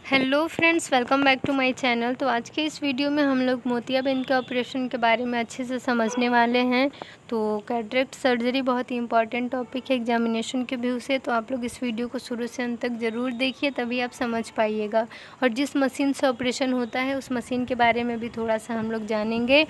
Hello friends, welcome back to my channel. तो आज के इस वीडियो में हम लोग मोतियाबिंद के ऑपरेशन के बारे में अच्छे से समझने वाले हैं। तो कैटरेक्ट सर्जरी बहुत ही इंपॉर्टेंट टॉपिक है एग्जामिनेशन के व्यू से, तो आप लोग इस वीडियो को शुरू से अंत तक ज़रूर देखिए, तभी आप समझ पाइएगा। और जिस मशीन से ऑपरेशन होता है उस मशीन के बारे में भी थोड़ा सा हम लोग जानेंगे,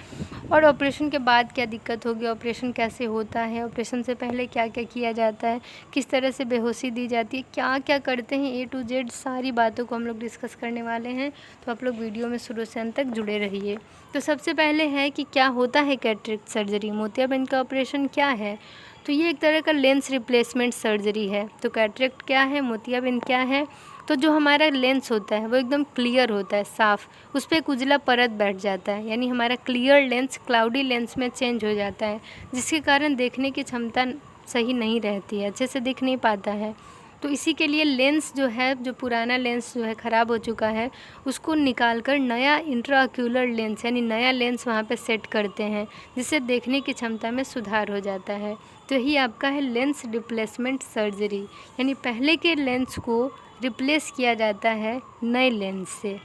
और ऑपरेशन के बाद क्या दिक्कत होगी, ऑपरेशन कैसे होता है, ऑपरेशन से पहले क्या क्या किया जाता है, किस तरह से बेहोशी दी जाती है, क्या क्या करते हैं, A to Z सारी बातों को हम लोग डिस्कस करने वाले हैं। तो आप लोग वीडियो में शुरू से अंत तक जुड़े रहिए। तो सबसे पहले है कि क्या होता है कैटरेक्ट सर्जरी, मोतियाबिंद का ऑपरेशन क्या है। तो ये एक तरह का लेंस रिप्लेसमेंट सर्जरी है। तो कैटरेक्ट क्या है, मोतियाबिंद क्या है। तो जो हमारा लेंस होता है वो एकदम क्लियर होता है, साफ़, उस पर एक उजला परत बैठ जाता है, यानी हमारा क्लियर लेंस क्लाउडी लेंस में चेंज हो जाता है, जिसके कारण देखने की क्षमता सही नहीं रहती है, अच्छे से दिख नहीं पाता है। तो इसी के लिए लेंस जो है, जो पुराना लेंस जो है ख़राब हो चुका है, उसको निकाल कर नया इंट्राक्यूलर लेंस यानी नया लेंस वहाँ पे सेट करते हैं, जिससे देखने की क्षमता में सुधार हो जाता है। तो यही आपका है लेंस रिप्लेसमेंट सर्जरी, यानी पहले के लेंस को रिप्लेस किया जाता है नए लेंस से।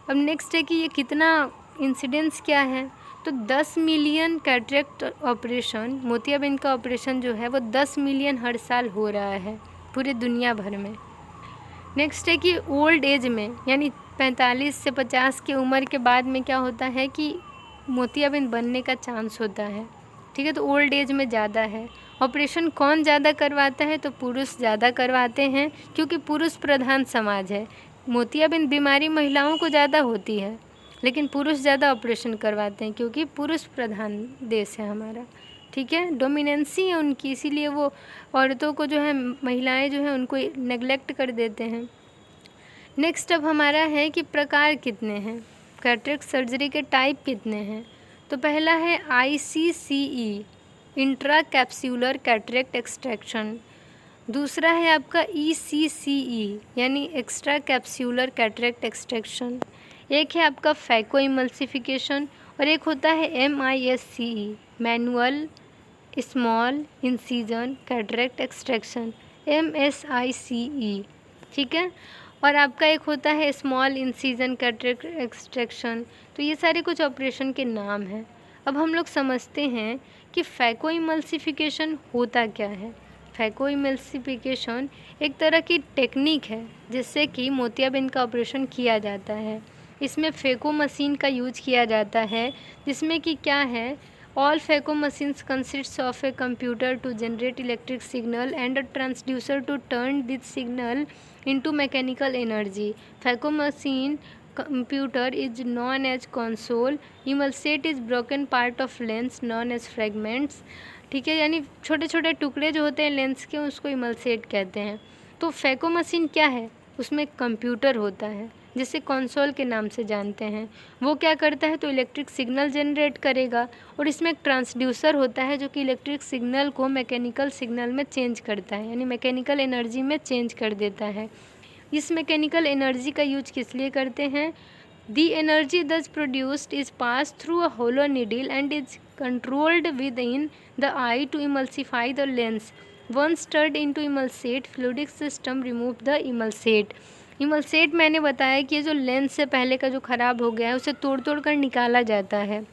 अब नेक्स्ट है कि ये कितना इंसिडेंस क्या है। तो 10 मिलियन कैटरेक्ट ऑपरेशन, मोतियाबिंद का ऑपरेशन जो है वो 10 मिलियन हर साल हो रहा है पूरे दुनिया भर में। नेक्स्ट है कि ओल्ड एज में, यानी 45 से 50 की उम्र के बाद में क्या होता है कि मोतियाबिंद बनने का चांस होता है। ठीक है, तो ओल्ड एज में ज़्यादा है। ऑपरेशन कौन ज़्यादा करवाता है, तो पुरुष ज़्यादा करवाते हैं, क्योंकि पुरुष प्रधान समाज है। मोतियाबिंद बीमारी महिलाओं को ज़्यादा होती है, लेकिन पुरुष ज़्यादा ऑपरेशन करवाते हैं, क्योंकि पुरुष प्रधान देश है हमारा। ठीक है, डोमिनेंसी है उनकी, इसीलिए वो औरतों को जो है, महिलाएं जो हैं उनको नेगलेक्ट कर देते हैं। नेक्स्ट अब हमारा है कि प्रकार कितने हैं, कैटरेक्ट सर्जरी के टाइप कितने हैं। तो पहला है ICCE, intra capsular cataract extraction. दूसरा है आपका ECCE, यानी एक्स्ट्रा कैप्सूलर कैटरेक्ट एक्सट्रैक्शन। एक है आपका फैको इमल्सिफिकेशन, और एक होता है MISCE, manual small incision cataract extraction, MSICE। ठीक है, और आपका एक होता है स्मॉल इंसिजन कैटरेक्ट एक्सट्रैक्शन। तो ये सारे कुछ ऑपरेशन के नाम हैं। अब हम लोग समझते हैं कि फैको इमल्सिफिकेशन होता क्या है। फैको इमल्सिफिकेशन एक तरह की टेक्निक है जिससे कि मोतियाबिंद का ऑपरेशन किया जाता है। इसमें फैको मशीन का यूज किया जाता है, जिसमें कि क्या है, all phaco machines consists of a computer to generate electric signal and a transducer to turn this signal into mechanical energy. Phaco machine computer is known as console. Emulsate is broken part of lens known as fragments. ठीक है, यानी छोटे छोटे टुकड़े जो होते हैं lens के, उसको इमल्सेट कहते हैं। तो फैको मशीन क्या है, उसमें कंप्यूटर होता है जिसे कंसोल के नाम से जानते हैं। वो क्या करता है, तो इलेक्ट्रिक सिग्नल जनरेट करेगा, और इसमें एक ट्रांसड्यूसर होता है जो कि इलेक्ट्रिक सिग्नल को मैकेनिकल सिग्नल में चेंज करता है, यानी मैकेनिकल एनर्जी में चेंज कर देता है। इस मैकेनिकल एनर्जी का यूज किस लिए करते हैं, the energy thus produced is pass through a hollow needle and is controlled within the eye to emulsify the lens. Once stirred into emulsate, fluidic system remove the emulsate. Emulsate मैंने बताया कि ये जो lens से पहले का जो ख़राब हो गया है उसे तोड़ तोड़ कर निकाला जाता है।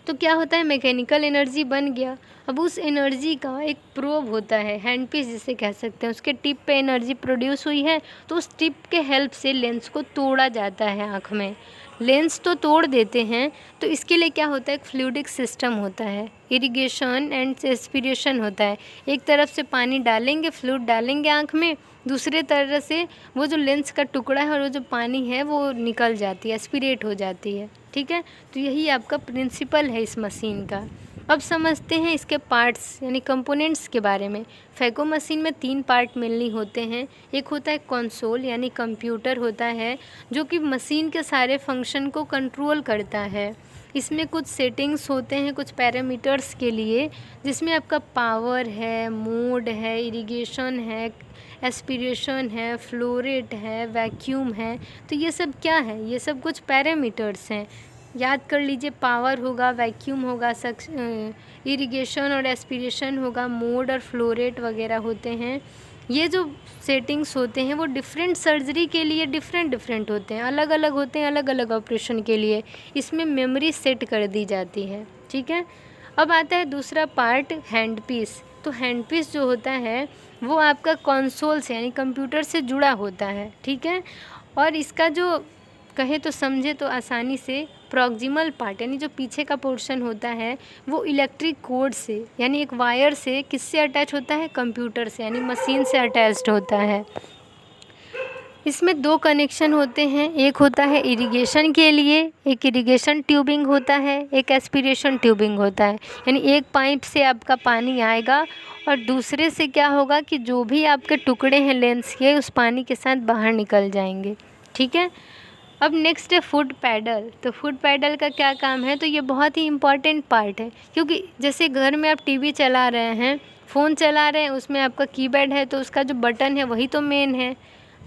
तो क्या होता है, मैकेनिकल एनर्जी बन गया। अब उस एनर्जी का एक प्रोब होता है, हैंड पीस जिसे कह सकते हैं, उसके टिप पे एनर्जी प्रोड्यूस हुई है, तो उस टिप के हेल्प से लेंस को तोड़ा जाता है आँख में। लेंस तो तोड़ देते हैं, तो इसके लिए क्या होता है, एक फ्लूइडिक सिस्टम होता है, इरिगेशन एंड एस्पिरेशन होता है। एक तरफ से पानी डालेंगे, फ्लूइड डालेंगे आँख में, दूसरे तरह से वो जो लेंस का टुकड़ा है और वो जो पानी है वो निकल जाती है, एस्पिरेट हो जाती है। ठीक है, तो यही आपका प्रिंसिपल है इस मशीन का। अब समझते हैं इसके पार्ट्स यानी कंपोनेंट्स के बारे में। फैको मशीन में 3 पार्ट मेनली होते हैं। एक होता है कंसोल, यानी कंप्यूटर होता है जो कि मशीन के सारे फंक्शन को कंट्रोल करता है। इसमें कुछ सेटिंग्स होते हैं कुछ पैरामीटर्स के लिए, जिसमें आपका पावर है, मोड है, इरिगेशन है, एस्पिरेशन है, फ्लो रेट है, वैक्यूम है। तो ये सब क्या है, ये सब कुछ पैरामीटर्स हैं। याद कर लीजिए, पावर होगा, वैक्यूम होगा, इरिगेशन और एस्पिरेशन होगा, मोड और फ्लो रेट वगैरह होते हैं। ये जो सेटिंग्स होते हैं वो डिफरेंट सर्जरी के लिए डिफरेंट होते हैं, अलग अलग होते हैं, अलग अलग ऑपरेशन के लिए इसमें मेमोरी सेट कर दी जाती है। ठीक है, अब आता है दूसरा पार्ट, हैंड पीस। तो हैंड पीस जो होता है वो आपका कंसोल से यानी कंप्यूटर से जुड़ा होता है। ठीक है, और इसका जो कहे तो समझे तो आसानी से प्रॉक्सिमल पार्ट यानी जो पीछे का पोर्शन होता है वो इलेक्ट्रिक कोड से यानी एक वायर से किससे अटैच होता है, कंप्यूटर से यानी मशीन से अटैच्ड होता है। इसमें दो कनेक्शन होते हैं, एक होता है इरिगेशन के लिए, एक इरिगेशन ट्यूबिंग होता है, एक एस्पिरेशन ट्यूबिंग होता है। यानी एक पाइप से आपका पानी आएगा और दूसरे से क्या होगा कि जो भी आपके टुकड़े हैं लेंस के उस पानी के साथ बाहर निकल जाएंगे। ठीक है, अब नेक्स्ट है फुट पैडल। तो फुट पैडल का क्या काम है, तो ये बहुत ही इम्पॉर्टेंट पार्ट है, क्योंकि जैसे घर में आप टीवी चला रहे हैं, फ़ोन चला रहे हैं, उसमें आपका कीपैड है तो उसका जो बटन है वही तो मेन है।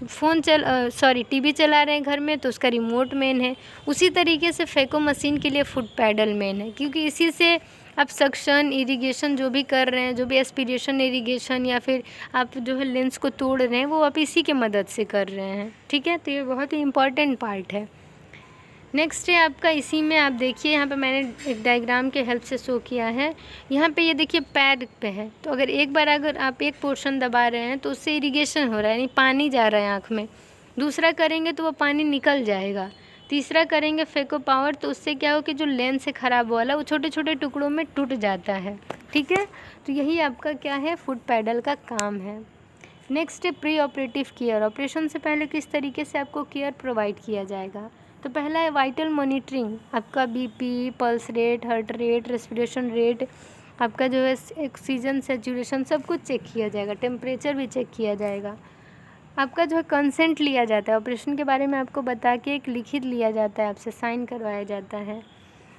टीवी चला रहे हैं घर में तो उसका रिमोट मेन है। उसी तरीके से फैको मशीन के लिए फुट पैडल मेन है, क्योंकि इसी से आप सक्शन इरिगेशन जो भी कर रहे हैं, जो भी एस्पिरेशन इरिगेशन या फिर आप जो है लेंस को तोड़ रहे हैं वो आप इसी के मदद से कर रहे हैं। ठीक है, तो ये बहुत ही इम्पॉर्टेंट पार्ट है। नेक्स्ट है आपका, इसी में आप देखिए यहाँ पे मैंने एक डायग्राम के हेल्प से शो किया है। यहाँ पे ये देखिए पैड पे है, तो अगर आप एक पोर्शन दबा रहे हैं तो उससे इरिगेशन हो रहा है यानी पानी जा रहा है आँख में। दूसरा करेंगे तो वो पानी निकल जाएगा। तीसरा करेंगे फेको पावर, तो उससे क्या हो कि जो लेंस से ख़राब वाला वो छोटे छोटे टुकड़ों में टूट जाता है। ठीक है, तो यही आपका क्या है, फुट पैडल का काम है। नेक्स्ट है प्री ऑपरेटिव केयर। ऑपरेशन से पहले किस तरीके से आपको केयर प्रोवाइड किया जाएगा। तो पहला है वाइटल मॉनिटरिंग, आपका BP, pulse rate, heart rate, respiration rate, आपका जो है ऑक्सीजन सैचुरेशन सब कुछ चेक किया जाएगा, टेम्परेचर भी चेक किया जाएगा। आपका जो है कंसेंट लिया जाता है, ऑपरेशन के बारे में आपको बता के एक लिखित लिया जाता है, आपसे साइन करवाया जाता है।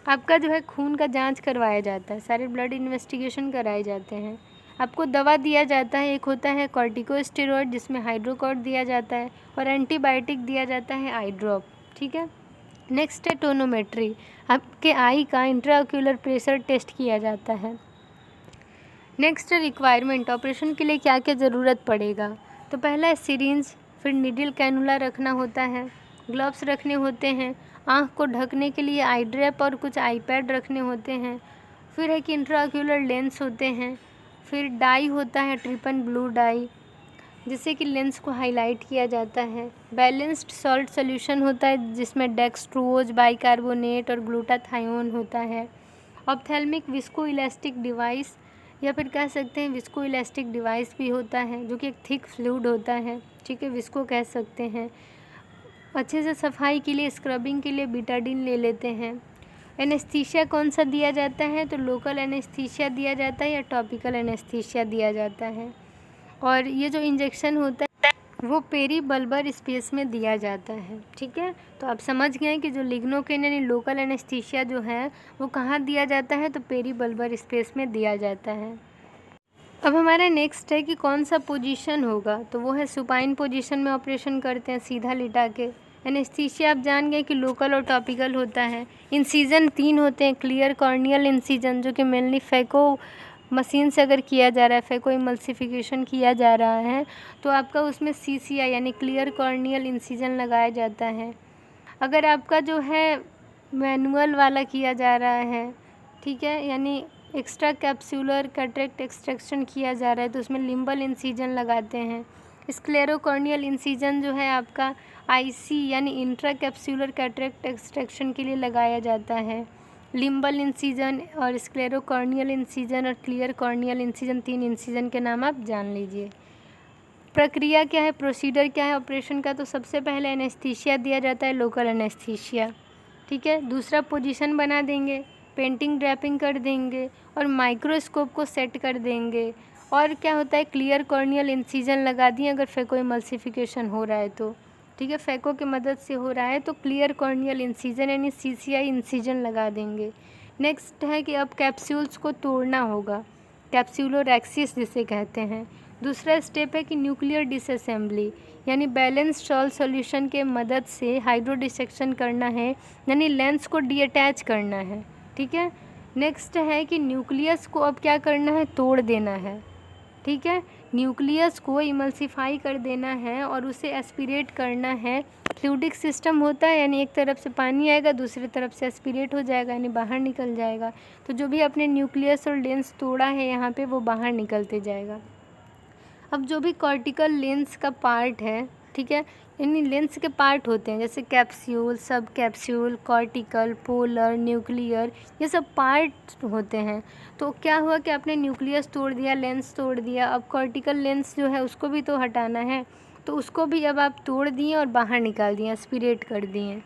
आपका जो है खून का जांच करवाया जाता है, सारे ब्लड इन्वेस्टिगेशन कराए जाते हैं। आपको दवा दिया जाता है, एक होता है कॉर्टिकोस्टेरॉइड जिसमें हाइड्रोकॉर्ड दिया जाता है, और एंटीबायोटिक दिया जाता है आई ड्रॉप। ठीक है, नेक्स्ट है टोनोमेट्री, आपके आई का इंट्राओक्यूलर प्रेशर टेस्ट किया जाता है। नेक्स्ट है रिक्वायरमेंट, ऑपरेशन के लिए क्या क्या ज़रूरत पड़ेगा। तो पहला है सिरिंज, फिर नीडल कैनुला रखना होता है, ग्लव्स रखने होते हैं, आँख को ढकने के लिए आई ड्रैप और कुछ आई पैड रखने होते हैं, फिर है कि इंट्राओक्यूलर लेंस होते हैं, फिर डाई होता है ट्रिपन ब्लू डाई जिससे कि लेंस को हाईलाइट किया जाता है, बैलेंस्ड सॉल्ट सोल्यूशन होता है जिसमें डेक्सट्रोज, बाइकार्बोनेट और ग्लूटाथायोन होता है, ऑप्थेल्मिक विस्को इलास्टिक डिवाइस या फिर कह सकते हैं विस्को इलास्टिक डिवाइस भी होता है जो कि एक थिक फ्लूइड होता है। ठीक है, विस्को कह सकते हैं। अच्छे से सफाई के लिए स्क्रबिंग के लिए बीटाडीन ले लेते हैं। एनेस्थीसिया कौन सा दिया जाता है, तो लोकल एनेस्थीसिया दिया जाता है या टॉपिकल एनेस्थीसिया दिया जाता है। और ये जो इंजेक्शन होता है वो पेरी बल्बर स्पेस में दिया जाता है। ठीक है, तो आप समझ गए कि जो लिग्नोकेन यानी लोकल एनेस्थीसिया जो है वो कहाँ दिया जाता है, तो पेरी बल्बर स्पेस में दिया जाता है। अब हमारा नेक्स्ट है कि कौन सा पोजीशन होगा, तो वो है सुपाइन पोजीशन में ऑपरेशन करते हैं, सीधा लिटा के। एनेस्थीसिया आप जान गए कि लोकल और टॉपिकल होता है। इंसीजन 3 होते हैं, क्लियर कॉर्नियल इंसीजन जो कि मेनली फैको मशीन से अगर किया जा रहा है, फैको इमल्सिफिकेशन किया जा रहा है तो आपका उसमें CCI यानी क्लियर कॉर्नियल इंसीजन लगाया जाता है। अगर आपका जो है मैनुअल वाला किया जा रहा है, ठीक है, यानी एक्स्ट्रा कैप्सूलर कैटरेक्ट एक्सट्रैक्शन किया जा रहा है तो उसमें लिम्बल इंसीजन लगाते हैं। स्क्लेरोकॉर्नियल इंसीजन जो है आपका IC यानी इंट्रा कैप्सूलर कैटरेक्ट एक्सट्रैक्शन के लिए लगाया जाता है। लिम्बल इंसीजन और स्क्लेरोकॉर्नियल इंसीजन और क्लियर कॉर्नियल इंसीजन, 3 इंसीजन के नाम आप जान लीजिए। प्रक्रिया क्या है, प्रोसीजर क्या है ऑपरेशन का, तो सबसे पहले एनेस्थीसिया दिया जाता है, लोकल एनेस्थीसिया। ठीक है, दूसरा पोजीशन बना देंगे, पेंटिंग ड्रैपिंग कर देंगे और माइक्रोस्कोप को सेट कर देंगे। और क्या होता है, क्लियर कॉर्नियल इंसीजन लगा दिए अगर फैको इमल्सिफिकेशन हो रहा है तो। ठीक है, फैको की मदद से हो रहा है तो क्लियर कॉर्नियल इंसीजन यानी CCI इंसीजन लगा देंगे। नेक्स्ट है कि अब कैप्सूल्स को तोड़ना होगा, कैप्सूलोरेक्सिस जिसे कहते हैं। दूसरा स्टेप है कि न्यूक्लियर डिसअसेंबली यानी बैलेंस सॉल्ट सॉल्यूशन के मदद से हाइड्रो डिसेक्शन करना है यानी लेंस को डीअटैच करना है। ठीक है, नेक्स्ट है कि न्यूक्लियस को अब क्या करना है, तोड़ देना है। ठीक है। न्यूक्लियस को इमल्सिफाई कर देना है और उसे एस्पिरेट करना है। फ्लूइडिक सिस्टम होता है, यानी एक तरफ से पानी आएगा, दूसरी तरफ से एस्पिरेट हो जाएगा, यानी बाहर निकल जाएगा। तो जो भी आपने न्यूक्लियस और लेंस तोड़ा है यहाँ पे, वो बाहर निकलते जाएगा। अब जो भी कॉर्टिकल लेंस का पार्ट है, ठीक है, यानी लेंस के पार्ट होते हैं, जैसे कैप्सूल, सब कैप्सूल, कॉर्टिकल, पोलर, न्यूक्लियर, ये सब पार्ट होते हैं। तो क्या हुआ कि आपने न्यूक्लियस तोड़ दिया, लेंस तोड़ दिया, अब कॉर्टिकल लेंस जो है उसको भी तो हटाना है, तो उसको भी अब आप तोड़ दिए और बाहर निकाल दिए, एस्पिरेट कर दिए।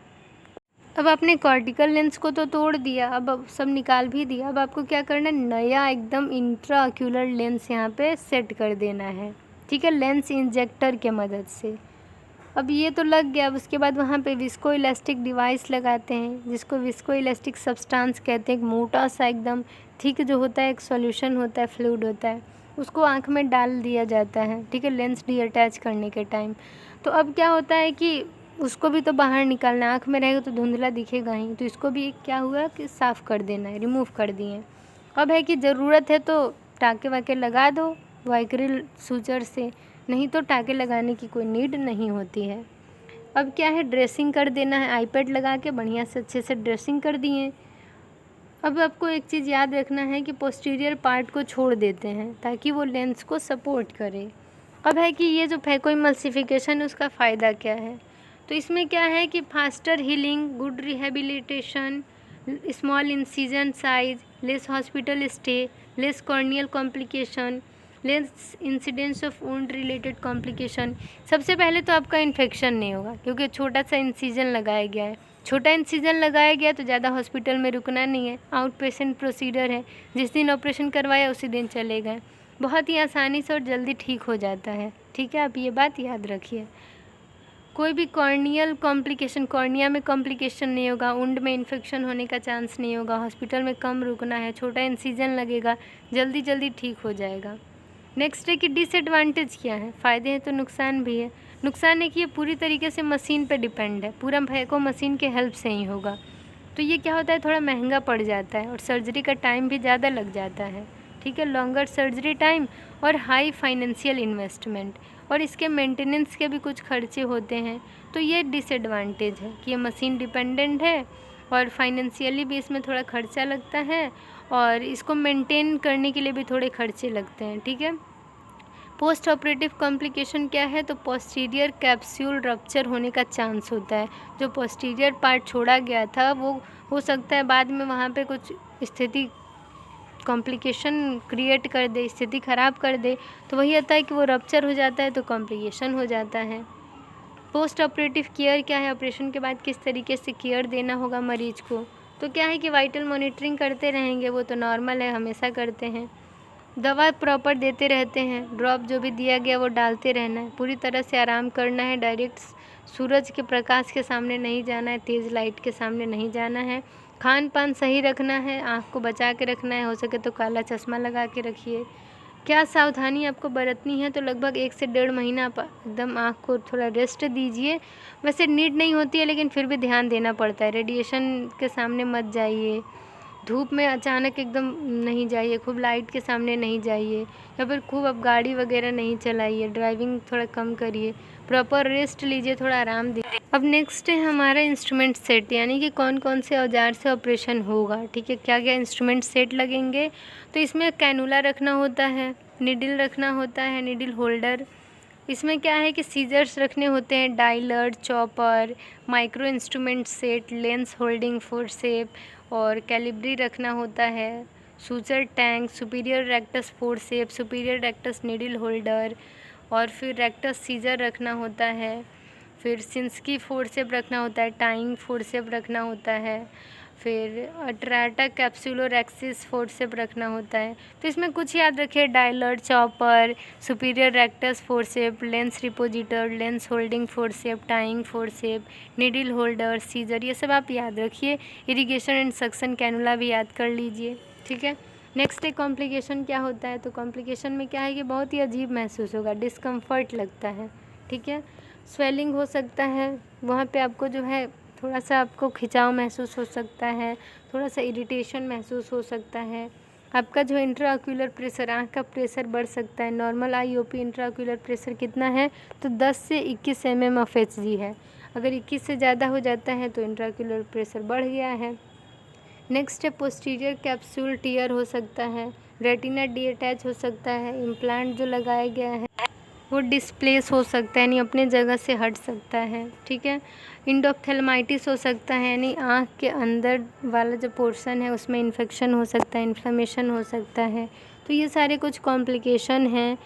अब आपने कॉर्टिकल लेंस को तो तोड़ दिया, अब सब निकाल भी दिया, अब आपको क्या करना है, नया एकदम इंट्राऑक्यूलर लेंस यहाँ पे सेट कर देना है, ठीक है, लेंस इंजेक्टर के मदद से। अब ये तो लग गया। अब उसके बाद वहाँ पे विस्को इलास्टिक डिवाइस लगाते हैं, जिसको विस्को इलास्टिक सब्सटेंस कहते हैं। एक मोटा सा एकदम थिक जो होता है, एक सॉल्यूशन होता है, फ्लूइड होता है, उसको आँख में डाल दिया जाता है, ठीक है, लेंस डीअटैच करने के टाइम। तो अब क्या होता है कि उसको भी तो बाहर निकालना है, आँख में रहेगा तो धुंधला दिखेगा ही, तो इसको भी क्या हुआ कि साफ़ कर देना है, रिमूव कर दिए। अब है कि ज़रूरत है तो टाँके वाके लगा दो वाइक्रिल सूचर से, नहीं तो टाँके लगाने की कोई नीड नहीं होती है। अब क्या है, ड्रेसिंग कर देना है, आईपैड लगा के बढ़िया से अच्छे से ड्रेसिंग कर दिए। अब आपको एक चीज़ याद रखना है कि पोस्टीरियर पार्ट को छोड़ देते हैं ताकि वो लेंस को सपोर्ट करे। अब है कि ये जो फेको इमल्सिफिकेशन है उसका फ़ायदा क्या है, तो इसमें क्या है कि faster healing, good rehabilitation, small incision size, less hospital stay, less corneal complication, less incidence of wound related complication. सबसे पहले तो आपका इन्फेक्शन नहीं होगा क्योंकि छोटा सा इंसिजन लगाया गया है। छोटा इंसिजन लगाया गया तो ज़्यादा हॉस्पिटल में रुकना नहीं है, आउट पेशेंट प्रोसीजर है, जिस दिन ऑपरेशन करवाया उसी दिन चले गए, बहुत ही आसानी से और जल्दी ठीक हो जाता है, ठीक है। आप ये बात याद रखिए। कोई भी कॉर्नियल कॉम्प्लिकेशन, कॉर्निया में कॉम्प्लिकेशन नहीं होगा, वुंड में इन्फेक्शन होने का चांस नहीं होगा, हॉस्पिटल में कम रुकना है, छोटा इंसिजन लगेगा, जल्दी जल्दी ठीक हो जाएगा। नेक्स्ट है कि डिसएडवांटेज क्या है, फ़ायदे हैं तो नुकसान भी है। नुकसान है कि ये पूरी तरीके से मशीन पे डिपेंड है, पूरा फेको मशीन के हेल्प से ही होगा, तो ये क्या होता है, थोड़ा महंगा पड़ जाता है और सर्जरी का टाइम भी ज़्यादा लग जाता है, ठीक है, लॉन्गर सर्जरी टाइम और हाई फाइनेंशियल इन्वेस्टमेंट, और इसके मेंटेनेंस के भी कुछ खर्चे होते हैं। तो ये डिसएडवांटेज है कि ये मशीन डिपेंडेंट है और फाइनेंशियली भी इसमें थोड़ा खर्चा लगता है और इसको मेंटेन करने के लिए भी थोड़े खर्चे लगते हैं, ठीक है। पोस्ट ऑपरेटिव कॉम्प्लिकेशन क्या है, तो पोस्टीरियर कैप्सूल रप्चर होने का चांस होता है। जो पोस्टीरियर पार्ट छोड़ा गया था वो हो सकता है बाद में वहाँ पे कुछ स्थिति कॉम्प्लिकेशन क्रिएट कर दे, स्थिति ख़राब कर दे, तो वही होता है कि वो रप्चर हो जाता है तो कॉम्प्लिकेशन हो जाता है। पोस्ट ऑपरेटिव केयर क्या है, ऑपरेशन के बाद किस तरीके से केयर देना होगा मरीज को, तो क्या है कि वाइटल मॉनिटरिंग करते रहेंगे, वो तो नॉर्मल है, हमेशा करते हैं। दवा प्रॉपर देते रहते हैं, ड्रॉप जो भी दिया गया वो डालते रहना है, पूरी तरह से आराम करना है, डायरेक्ट सूरज के प्रकाश के सामने नहीं जाना है, तेज़ लाइट के सामने नहीं जाना है, खान पान सही रखना है, आँख को बचा के रखना है, हो सके तो काला चश्मा लगा के रखिए। क्या सावधानी आपको बरतनी है, तो लगभग 1 से 1.5 महीना आप एकदम आँख को थोड़ा रेस्ट दीजिए। वैसे नीड नहीं होती है लेकिन फिर भी ध्यान देना पड़ता है। रेडिएशन के सामने मत जाइए, धूप में अचानक एकदम नहीं जाइए, खूब लाइट के सामने नहीं जाइए, या फिर खूब अब गाड़ी वगैरह नहीं चलाइए, ड्राइविंग थोड़ा कम करिए, प्रॉपर रेस्ट लीजिए, थोड़ा आराम दीजिए। अब नेक्स्ट है हमारा इंस्ट्रूमेंट सेट, यानी कि कौन कौन से औजार से ऑपरेशन होगा, ठीक है, क्या क्या इंस्ट्रूमेंट सेट लगेंगे। तो इसमें कैनुला रखना होता है, निडल रखना होता है, निडल होल्डर। इसमें क्या है कि सीजर्स रखने होते हैं, dialer, chopper, micro instrument set, lens holding forcep और कैलिब्री रखना होता है, suture tank, superior rectus forcep, superior rectus needle holder, और फिर रेक्टस सीजर रखना होता है, फिर सिंस्की फोर्सेप रखना होता है, टाइंग फोर्सेप रखना होता है, फिर अट्राटा कैप्सुलोरेक्सिस फोर्सेप रखना होता है। तो इसमें कुछ याद रखिए, dialer, chopper, superior rectus forceps, lens repositor, lens holding forceps, tying forceps, needle holder, scissor, ये सब आप याद रखिए। इरिगेशन एंड सक्शन कैनुला भी याद कर लीजिए, ठीक है। नेक्स्ट है कॉम्प्लिकेशन क्या होता है, तो कॉम्प्लिकेशन में क्या है कि बहुत ही अजीब महसूस होगा, डिस्कम्फर्ट लगता है, ठीक है, स्वेलिंग हो सकता है, वहाँ पे आपको जो है थोड़ा सा आपको खिंचाव महसूस हो सकता है, थोड़ा सा इरिटेशन महसूस हो सकता है, आपका जो इंट्राऑक्यूलर प्रेशर, आँख का प्रेशर बढ़ सकता है। नॉर्मल IOP इंट्राऑक्यूलर प्रेशर कितना है, तो 10 से 21 mm ऑफ HG है। अगर 21 से ज़्यादा हो जाता है तो इंट्राऑक्यूलर प्रेशर बढ़ गया है। नेक्स्ट है पोस्टीरियर कैप्सूल टियर हो सकता है, रेटिना डीअटैच हो सकता है, इम्प्लांट जो लगाया गया है वो डिस्प्लेस हो सकता है, यानी अपने जगह से हट सकता है। ठीक है। इंडोप्थेल्माइटिस हो सकता है, यानी आँख के अंदर वाला जो पोर्शन है उसमें इन्फेक्शन हो सकता है, इन्फ्लेमेशन हो सकता है। तो ये सारे कुछ कॉम्प्लिकेशन हैं।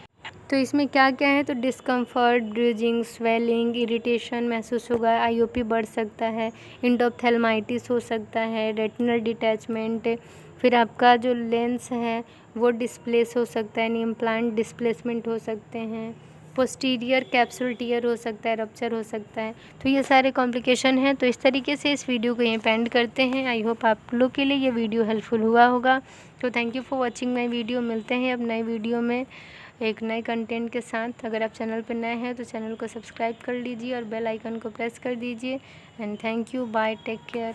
तो इसमें क्या क्या है, तो डिस्कम्फर्ट, ब्रीजिंग, स्वेलिंग, इरिटेशन महसूस होगा, IOP बढ़ सकता है, इंडोप्थेल्माइटिस हो सकता है, रेटिनल डिटैचमेंट, फिर आपका जो लेंस है वो डिस्प्लेस हो सकता है, यानी इम्प्लांट डिस्प्लेसमेंट हो सकते हैं, पोस्टीरियर कैप्सूल टियर हो सकता है, रप्चर हो सकता है। तो ये सारे कॉम्प्लिकेशन हैं। तो इस तरीके से इस वीडियो को यहीं पे एंड करते हैं। आई होप आप लोग के लिए ये वीडियो हेल्पफुल हुआ होगा। तो thank you for watching my video. मिलते हैं अब नए वीडियो में एक नए कंटेंट के साथ। अगर आप चैनल पर नए हैं तो चैनल को सब्सक्राइब कर लीजिए और बेल आइकन को प्रेस कर दीजिए। And thank you, bye, take care.